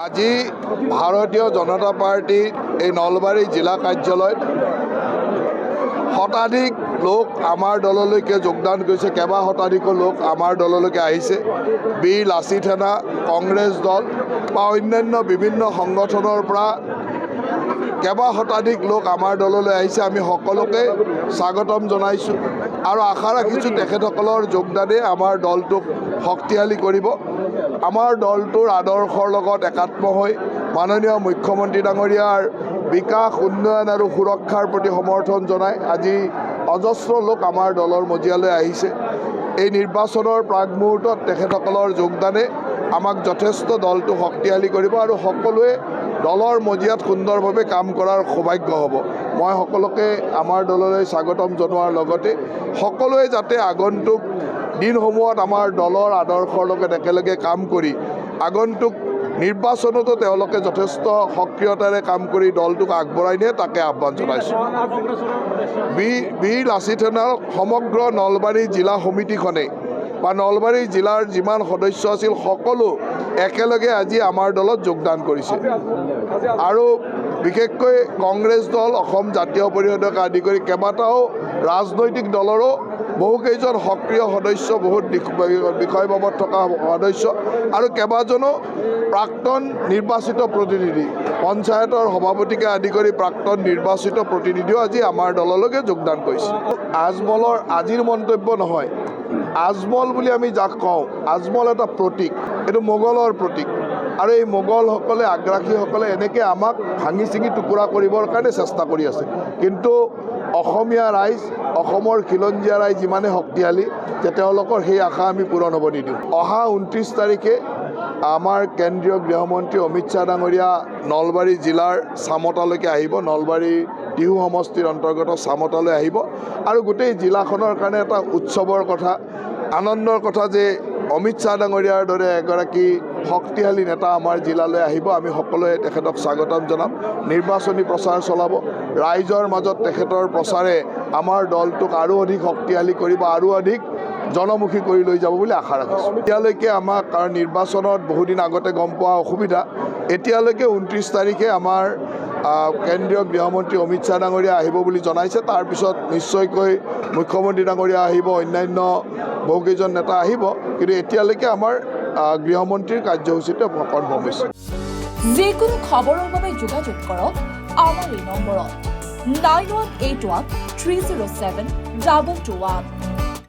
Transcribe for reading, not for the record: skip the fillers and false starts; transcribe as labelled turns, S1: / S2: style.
S1: আজি ভাৰতীয় জনতা পাৰ্টিৰ এই নলবাৰী জিলা কাৰ্যালয়ত শতাধিক লোক আমাৰ দললৈকে যোগদান কৰিছে। কেইবা শতাধিক লোক আমাৰ দললৈকে আহিছে। বীৰ লাচিত সেনা, কংগ্ৰেছ দল বা অন্যান্য বিভিন্ন সংগঠনৰ পৰা কেইবা শতাধিক লোক আমাৰ দললৈ আহিছে। আমি সকলোকে স্বাগতম জনাইছোঁ আৰু আশা ৰাখিছোঁ তেখেতসকলৰ যোগদানে আমাৰ দলটোক শক্তিশালী কৰিব। আমাৰ দলটোৰ আদৰ্শৰ লগত একাত্ম হৈ মাননীয় মুখ্যমন্ত্ৰী ডাঙৰীয়াৰ বিকাশ, উন্নয়ন আৰু সুৰক্ষাৰ প্ৰতি সমৰ্থন জনাই আজি অজস্ৰ লোক আমাৰ দলৰ মজিয়ালৈ আহিছে। এই নিৰ্বাচনৰ প্ৰাকমুহূৰ্তত তেখেতসকলৰ যোগদানে আমাক যথেষ্ট দলটো শক্তিশালী কৰিব আৰু সকলোৱে দলৰ মজিয়াত সুন্দৰভাৱে কাম কৰাৰ সৌভাগ্য হ'ব। মই সকলোকে আমাৰ দললৈ স্বাগতম জনোৱাৰ লগতে সকলোৱে যাতে আগন্তুক দিনসমূহত আমাৰ দলৰ আদৰ্শৰ লগত একেলগে কাম কৰি আগন্তুক নিৰ্বাচনতো তেওঁলোকে যথেষ্ট সক্ৰিয়তাৰে কাম কৰি দলটোক আগবঢ়াই নিয়ে, তাকে আহ্বান জনাইছোঁ। বীৰ লাচিত সেনাৰ সমগ্ৰ নলবাৰী জিলা সমিতিখনে বা নলবাৰী জিলাৰ যিমান সদস্য আছিল সকলো একেলগে আজি আমাৰ দলত যোগদান কৰিছে আৰু বিশেষকৈ কংগ্ৰেছ দল, অসম জাতীয় পৰিষদকে আদি কৰি কেইবাটাও ৰাজনৈতিক দলৰো বহুকেইজন সক্ৰিয় সদস্য, বহুত বিষয়বাবত থকা সদস্য আৰু কেইবাজনো প্ৰাক্তন নিৰ্বাচিত প্ৰতিনিধি, পঞ্চায়তৰ সভাপতিকে আদি কৰি প্ৰাক্তন নিৰ্বাচিত প্ৰতিনিধিও আজি আমাৰ দললৈকে যোগদান কৰিছে। আজমলৰ আজিৰ মন্তব্য নহয়, আজমল বুলি আমি যাক কওঁ, আজমল এটা প্ৰতীক, এইটো মোগলৰ প্ৰতীক আৰু এই মোগলসকলে, আগ্ৰাসীসকলে এনেকৈ আমাক ভাঙি চিঙি টুকুৰা কৰিবৰ কাৰণে চেষ্টা কৰি আছে। কিন্তু অসমীয়া ৰাইজ, অসমৰ খিলঞ্জীয়া ৰাইজ যিমানে শক্তিশালী যে তেওঁলোকৰ সেই আশা আমি পূৰণ হ'ব নিদিওঁ। অহা 29 তাৰিখে আমাৰ কেন্দ্ৰীয় গৃহমন্ত্ৰী অমিত শ্বাহ ডাঙৰীয়া নলবাৰী জিলাৰ চামতালৈকে আহিব। নলবাৰী টিহু সমষ্টিৰ অন্তৰ্গত চামতালৈ আহিব আৰু গোটেই জিলাখনৰ কাৰণে এটা উৎসৱৰ কথা, আনন্দৰ কথা যে অমিত শ্বাহ ডাঙৰীয়াৰ দৰে এগৰাকী শক্তিশালী নেতা আমাৰ জিলালৈ আহিব। আমি সকলোৱে তেখেতক স্বাগতম জনাম। নিৰ্বাচনী প্ৰচাৰ চলাব। ৰাইজৰ মাজত তেখেতৰ প্ৰচাৰে আমাৰ দলটোক আৰু অধিক শক্তিশালী কৰিব, আৰু অধিক জনমুখী কৰি লৈ যাব বুলি আশা ৰাখিছোঁ। এতিয়ালৈকে আমাক, কাৰণ নিৰ্বাচনত বহুদিন আগতে গম পোৱা অসুবিধা, এতিয়ালৈকে 29 তাৰিখে আমাৰ কেন্দ্ৰীয় গৃহমন্ত্ৰী অমিত শ্বাহ ডাঙৰীয়া আহিব বুলি জনাইছে। তাৰপিছত নিশ্চয়কৈ মুখ্যমন্ত্ৰী ডাঙৰীয়া আহিব, অন্যান্য বহুকেইজন নেতা আহিব, কিন্তু এতিয়ালৈকে আমাৰ গৃহমন্ত্ৰীৰ কাৰ্যসূচীটো কনফাৰ্ম হৈছে।
S2: যিকোনো খবৰৰ বাবে যোগাযোগ কৰক আমাৰ এই নম্বৰত 9181 307 221।